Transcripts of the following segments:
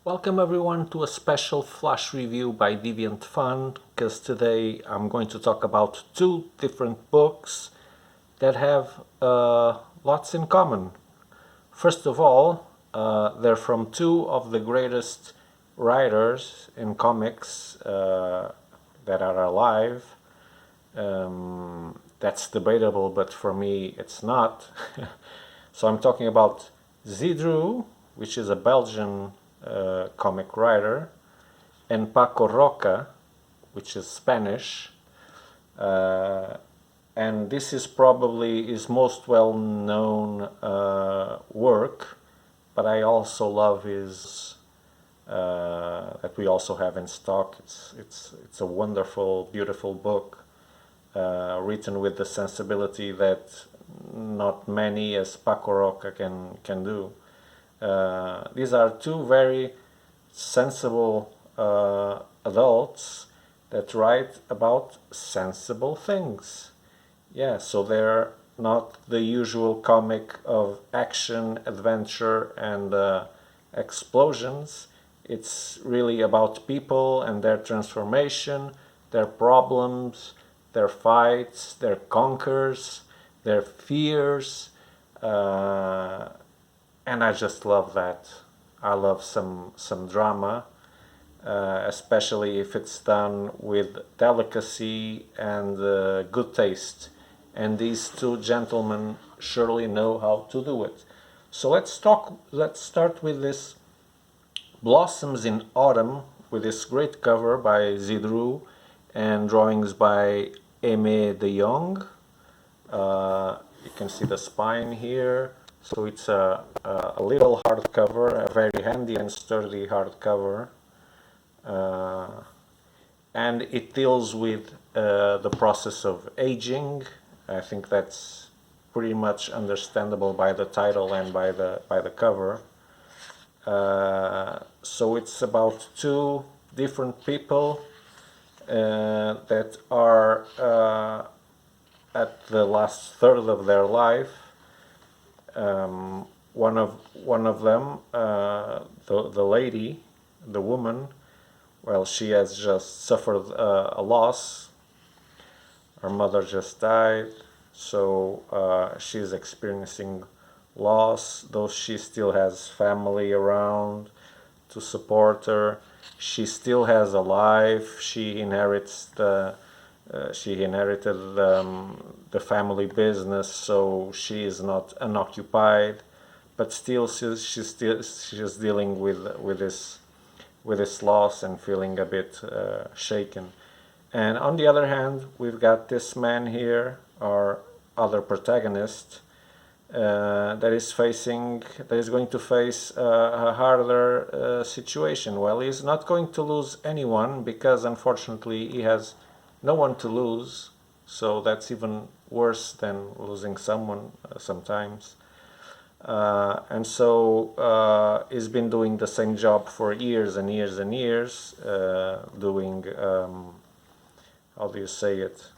Welcome everyone to a special flash review by Deviant.fun, because today I'm going to talk about two different books that have lots in common. First of all, they're from two of the greatest writers in comics that are alive. That's debatable, but for me it's not. So I'm talking about Zidru, which is a Belgian comic writer, and Paco Roca, which is Spanish. And this is probably his most well-known work, but I also love his that we also have in stock. It's a wonderful, beautiful book, written with the sensibility that not many as Paco Roca can do. These are two very sensible adults that write about sensible things. Yeah, so they're not the usual comic of action, adventure, and explosions. It's really about people and their transformation, their problems, their fights, their conquers, their fears. And I just love that. I love some drama, especially if it's done with delicacy and good taste. And these two gentlemen surely know how to do it. So Let's start with this Blossoms in Autumn, with this great cover by Zidru and drawings by Aimé de Jong. You can see the spine here. So it's a little hardcover, a very handy and sturdy hardcover. And it deals with the process of aging. I think that's pretty much understandable by the title and by the cover. So it's about two different people that are at the last third of their life. One of them, the lady, the woman, well, she has just suffered a loss. Her mother just died, so she's experiencing loss, though she still has family around to support her. She still has a life. She inherited the family business, so she is not unoccupied, but still she's dealing with this loss and feeling a bit shaken. And on the other hand, we've got this man here, our other protagonist, that is going to face a harder situation. Well, he's not going to lose anyone, because unfortunately he has no one to lose, so that's even worse than losing someone sometimes. And so he's been doing the same job for years and years and years, doing, how do you say it?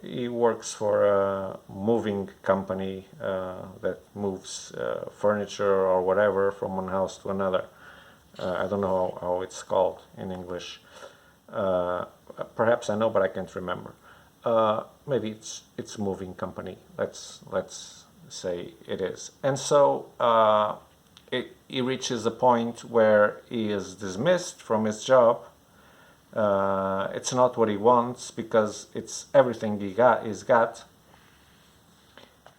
He works for a moving company that moves furniture or whatever from one house to another. I don't know how it's called in English. Perhaps I know, but I can't remember. Maybe it's moving company. Let's say it is. And so he reaches a point where he is dismissed from his job. It's not what he wants, because it's everything he's got.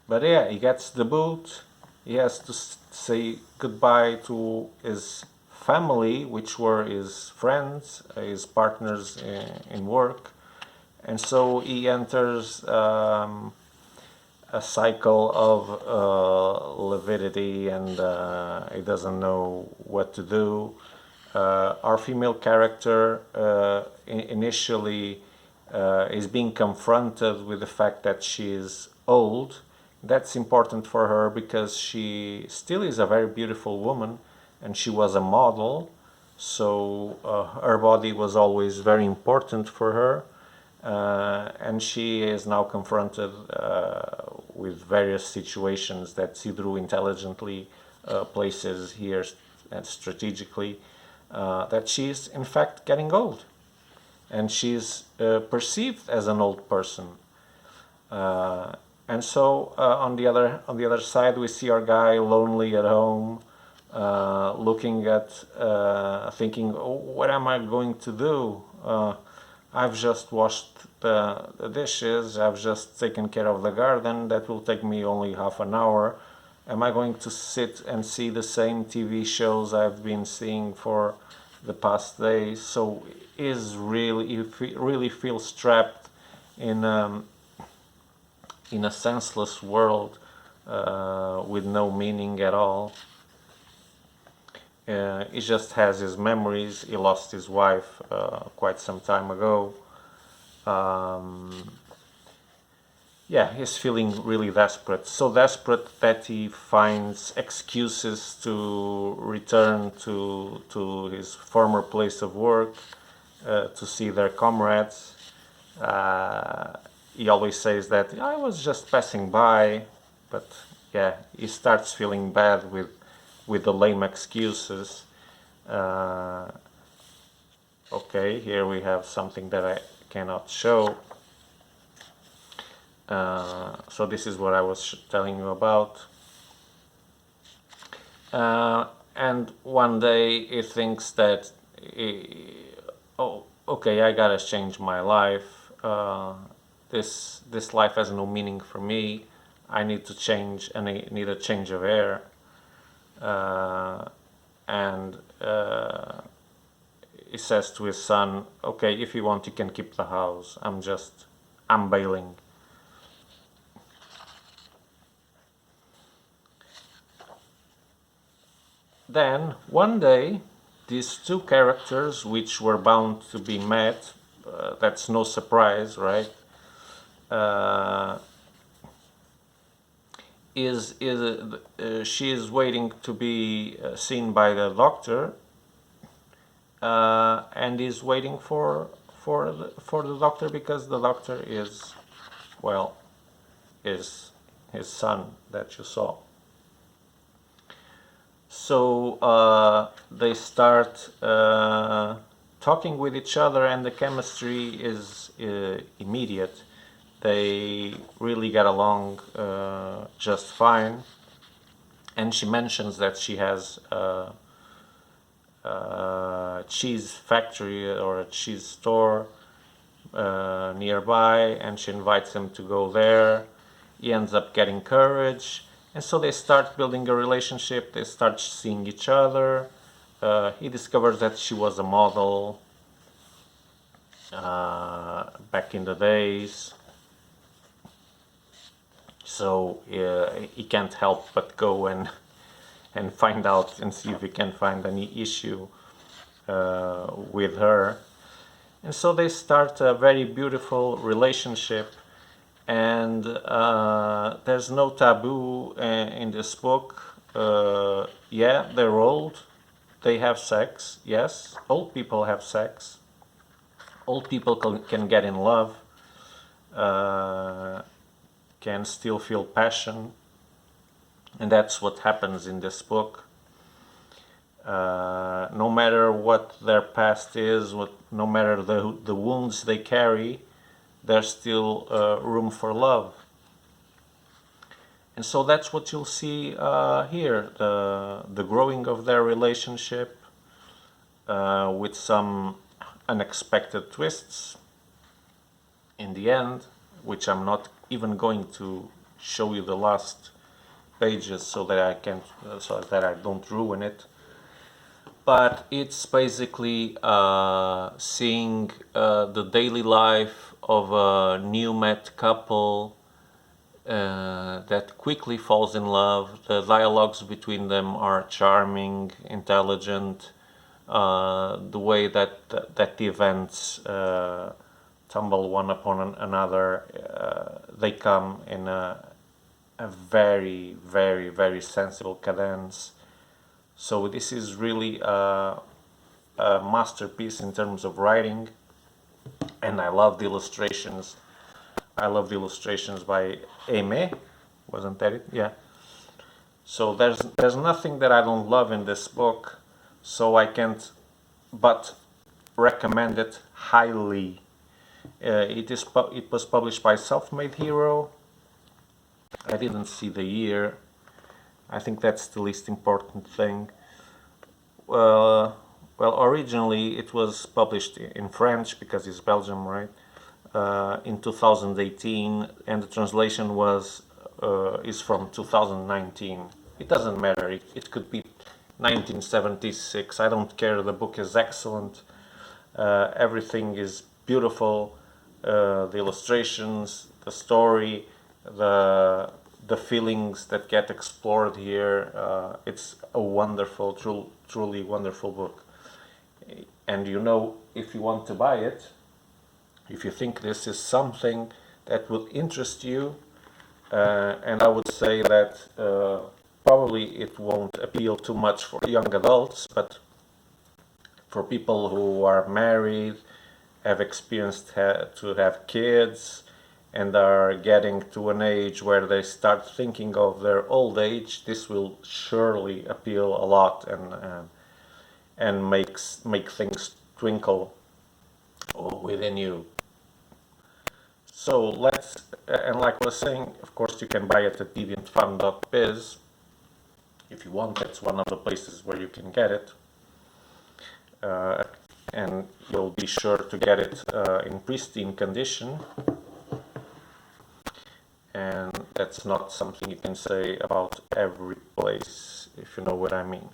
But yeah, he gets the boot. He has to say goodbye to his family, which were his friends, his partners in work. And so he enters a cycle of lividity, and he doesn't know what to do. Our female character initially is being confronted with the fact that she is old. That's important for her, because she still is a very beautiful woman, and she was a model, so her body was always very important for her. And she is now confronted with various situations that Sidru intelligently places and strategically, that she's in fact getting old, and she's perceived as an old person. And so on the other side, we see our guy lonely at home, looking at, thinking, oh, what am I going to do? I've just washed the dishes, I've just taken care of the garden, that will take me only half an hour. Am I going to sit and see the same TV shows I've been seeing for the past days? So he really feels trapped in a senseless world with no meaning at all. He just has his memories. He lost his wife quite some time ago. Yeah, he's feeling really desperate. So desperate that he finds excuses to return to his former place of work, to see their comrades. He always says that I was just passing by, but yeah, he starts feeling bad with the lame excuses. Okay, here we have something that I cannot show. So this is what I was telling you about. And one day he thinks that, oh, okay, I gotta change my life. This life has no meaning for me. I need to change, and I need a change of air. And he says to his son, okay, if you want, you can keep the house. I'm bailing. Then, one day, these two characters, which were bound to be met, that's no surprise, right? She is waiting to be seen by the doctor, and is waiting for the doctor because the doctor is, well, is his son that you saw. So they start talking with each other, and the chemistry is immediate. They really get along just fine. And she mentions that she has a cheese factory or a cheese store nearby, and she invites him to go there. He ends up getting courage, and so they start building a relationship. They start seeing each other. He discovers that she was a model back in the days, so he can't help but go and find out and see if he can find any issue with her. And so they start a very beautiful relationship, and there's no taboo in this book. Yeah, they're old, they have sex, yes, old people have sex, old people can get in love, can still feel passion, and that's what happens in this book. No matter what their past is, no matter the wounds they carry, there's still room for love. And so that's what you'll see here, the growing of their relationship with some unexpected twists in the end, which I'm not even going to show you the last pages so that I don't ruin it. But it's basically seeing the daily life of a new met couple that quickly falls in love. The dialogues between them are charming, intelligent. The way that the events tumble one upon another, they come in a very, very, very sensible cadence. So this is really a masterpiece in terms of writing, and I love the illustrations. I love the illustrations by Aimé, wasn't that it? Yeah. So there's nothing that I don't love in this book, so I can't but recommend it highly. It was published by Self-Made Hero. I didn't see the year. I think that's the least important thing. Well, originally it was published in French because it's Belgium, right? In 2018, and the translation is from 2019. It doesn't matter. It could be 1976. I don't care. The book is excellent. Everything is beautiful. The illustrations, the story, the feelings that get explored here. It's a wonderful, truly wonderful book. And if you want to buy it, if you think this is something that would interest you, and I would say that probably it won't appeal too much for young adults, but for people who are married, have experienced to have kids, and are getting to an age where they start thinking of their old age, this will surely appeal a lot and make things twinkle within you. So and like I was saying, of course you can buy it at Deviant.fun.biz. If you want, that's one of the places where you can get it. And you'll be sure to get it in pristine condition. And that's not something you can say about every place, if you know what I mean.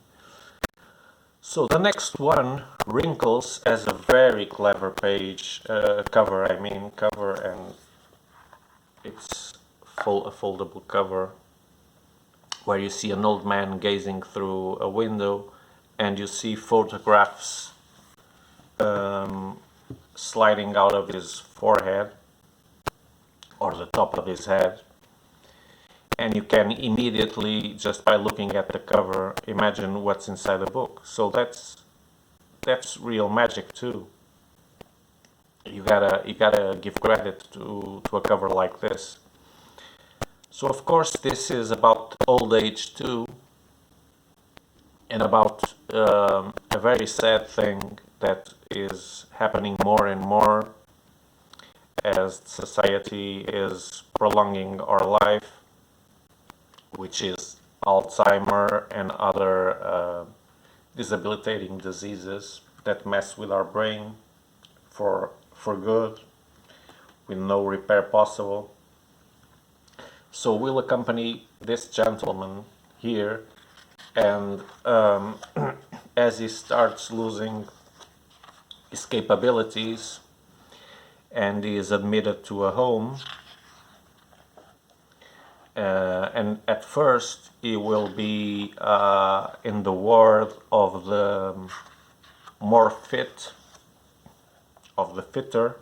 So the next one, Wrinkles, has a very clever cover, and it's a foldable cover where you see an old man gazing through a window, and you see photographs sliding out of his forehead or the top of his head, and you can immediately, just by looking at the cover, imagine what's inside the book. So that's real magic too. You gotta give credit to a cover like this. So of course this is about old age too, and about a very sad thing that is happening more and more as society is prolonging our life, which is Alzheimer and other debilitating diseases that mess with our brain for good, with no repair possible. So we'll accompany this gentleman here, and as he starts losing his capabilities and he is admitted to a home, and at first he will be in the ward of the more fit, of the fitter.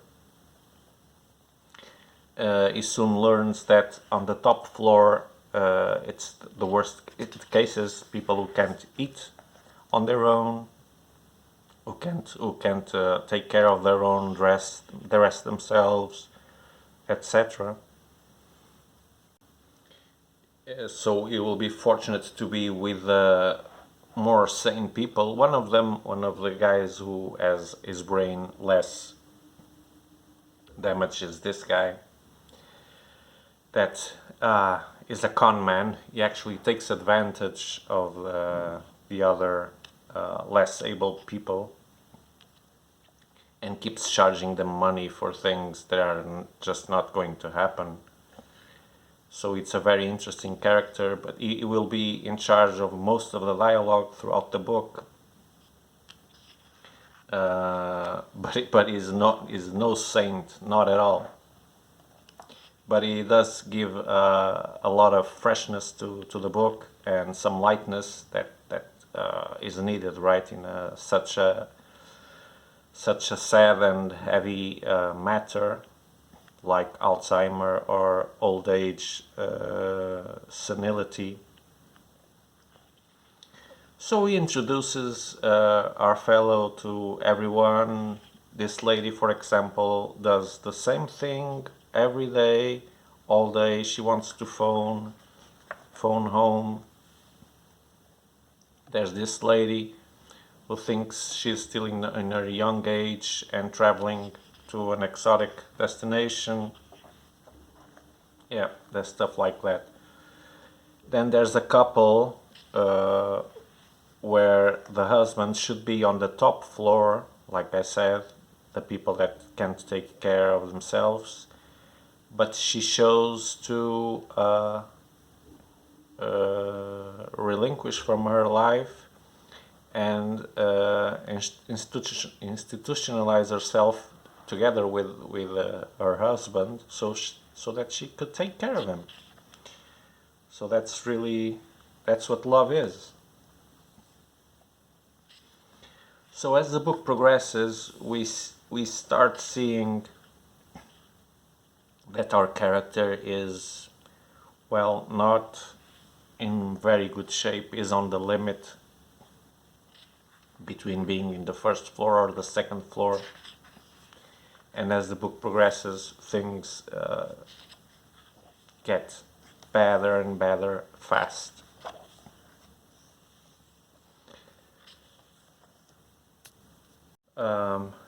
He soon learns that on the top floor it's the worst cases, people who can't eat on their own, who can't take care of their own dress themselves, etc. So he will be fortunate to be with more sane people. One of the guys who has his brain less damaged is this guy. That is a con man. He actually takes advantage of the other less able people and keeps charging them money for things that are just not going to happen. So it's a very interesting character, but he will be in charge of most of the dialogue throughout the book. But is no saint, not at all. But he does give a lot of freshness to the book and some lightness that is needed, right, in such a sad and heavy matter like Alzheimer or old age senility. So he introduces our fellow to everyone. This lady, for example, does the same thing every day, all day. She wants to phone home, There's this lady who thinks she's still in her young age and traveling to an exotic destination. Yeah, there's stuff like that. Then there's a couple where the husband should be on the top floor, like I said, the people that can't take care of themselves, but she chose to relinquish from her life and institutionalize herself together with her husband, so that she could take care of him. So that's what love is. So as the book progresses, we start seeing that our character is, well, not in very good shape, is on the limit between being in the first floor or the second floor. And as the book progresses, things get better and better fast.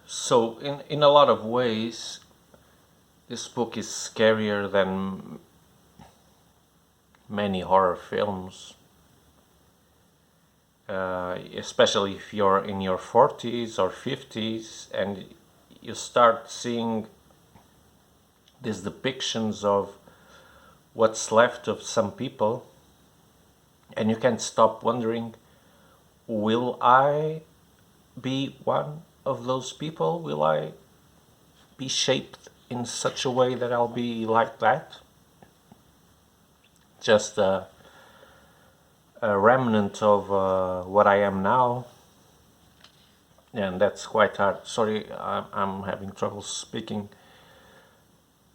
So in a lot of ways, this book is scarier than many horror films, especially if you're in your 40s or 50s and you start seeing these depictions of what's left of some people, and you can't stop wondering, will I be one of those people? Will I be shaped in such a way that I'll be like that? Just a remnant of what I am now. And that's quite hard. Sorry, I'm having trouble speaking.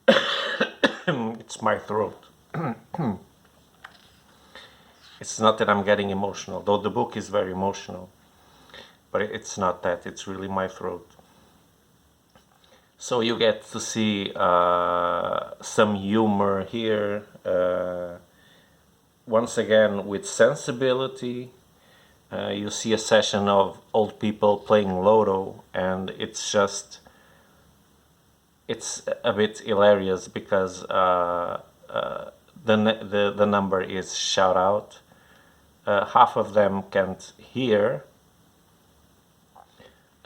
It's my throat. It's not that I'm getting emotional, though the book is very emotional. But it's not that, it's really my throat. So you get to see some humor here, once again with sensibility. You see a session of old people playing Lotto, and it's a bit hilarious because the number is shout out. Half of them can't hear.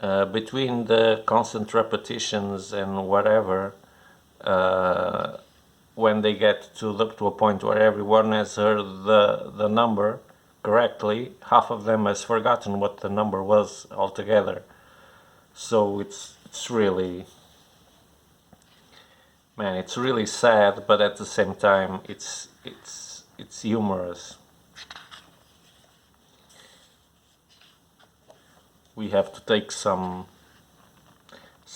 Between the constant repetitions and whatever, when they get to a point where everyone has heard the number correctly, half of them has forgotten what the number was altogether. So it's really, man, it's really sad, but at the same time it's humorous. We have to take some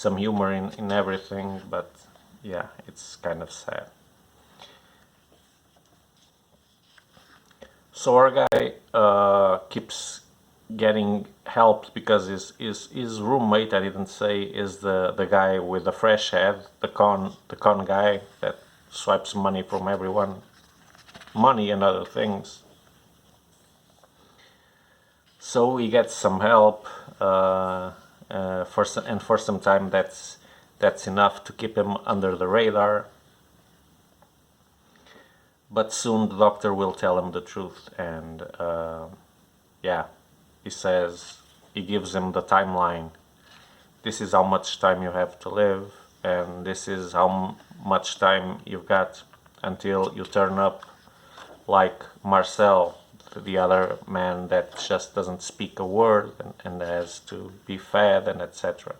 humor in everything, but yeah, it's kind of sad. So our guy keeps getting help because his roommate, I didn't say, is the guy with the fresh head, the con guy that swipes money from everyone, money and other things. So he gets some help, for some time that's enough to keep him under the radar. But soon the doctor will tell him the truth, and yeah, he gives him the timeline. This is how much time you have to live, and this is how much time you've got until you turn up like Marcel, the other man that just doesn't speak a word and has to be fed and etc.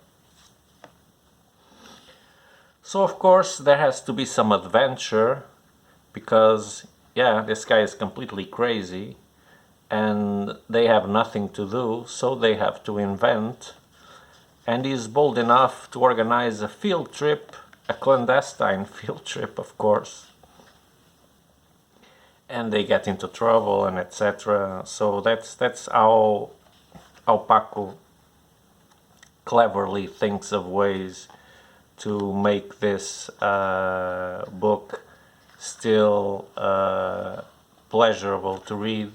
So of course there has to be some adventure, because yeah, this guy is completely crazy and they have nothing to do, so they have to invent. And he's bold enough to organize a field trip, a clandestine field trip, of course. And they get into trouble and etc. So that's how Paco cleverly thinks of ways to make this book still pleasurable to read,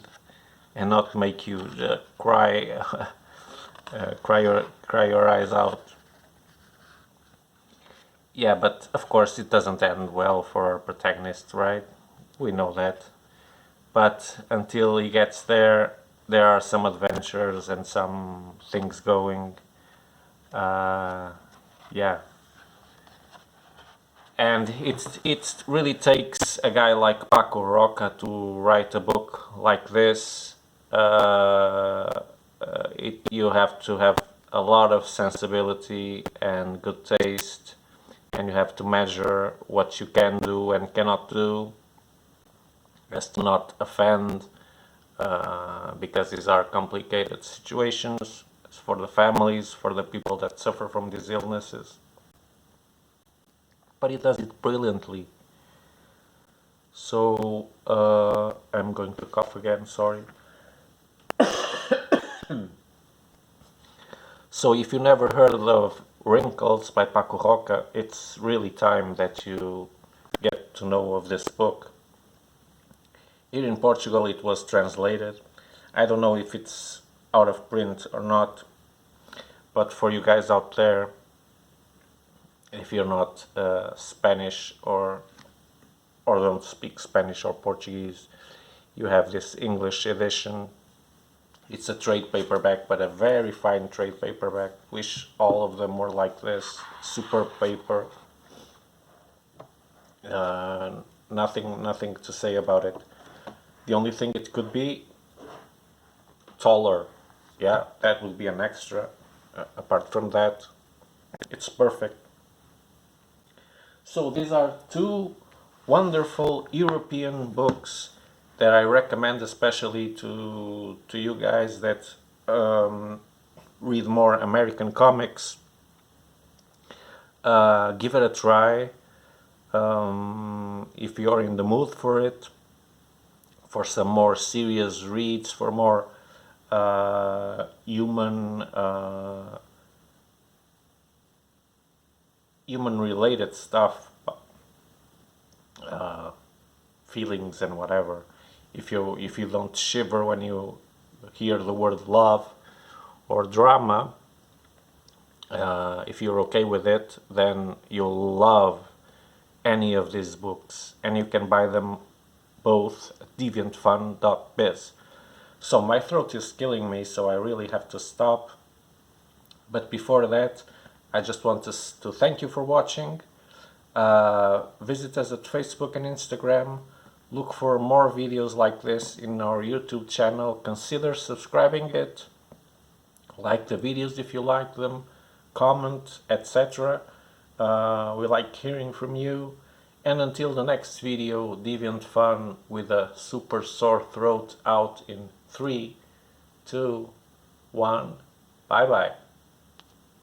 and not make you cry, cry your eyes out. Yeah, but of course it doesn't end well for our protagonist, right? We know that. But until he gets there, there are some adventures and some things going. Yeah. And it really takes a guy like Paco Roca to write a book like this. You have to have a lot of sensibility and good taste, and you have to measure what you can do and cannot do as to not offend, because these are complicated situations for the families, for the people that suffer from these illnesses. But he does it brilliantly. So I'm going to cough again, sorry. So if you never heard of Wrinkles by Paco Roca, it's really time that you get to know of this book. Here in Portugal it was translated. I don't know if it's out of print or not, but for you guys out there, if you're not Spanish or don't speak Spanish or Portuguese, you have this English edition. It's a trade paperback, but a very fine trade paperback. Wish all of them were like this. Super paper. Nothing to say about it. The only thing it could be taller. Yeah, that would be an extra. Apart from that, it's perfect. So these are two wonderful European books that I recommend especially to you guys that read more American comics. Give it a try if you're in the mood for it, for some more serious reads, for more human related stuff, feelings and whatever. If you don't shiver when you hear the word love or drama, if you're okay with it, then you'll love any of these books, and you can buy them both at Deviant.fun.biz. So my throat is killing me, so I really have to stop. But before that, I just want to thank you for watching. Visit us at Facebook and Instagram. Look for more videos like this in our YouTube channel. Consider subscribing it. Like the videos if you like them. Comment, etc. We like hearing from you. And until the next video, Deviant Fun with a super sore throat out in 3, 2, 1. Bye bye.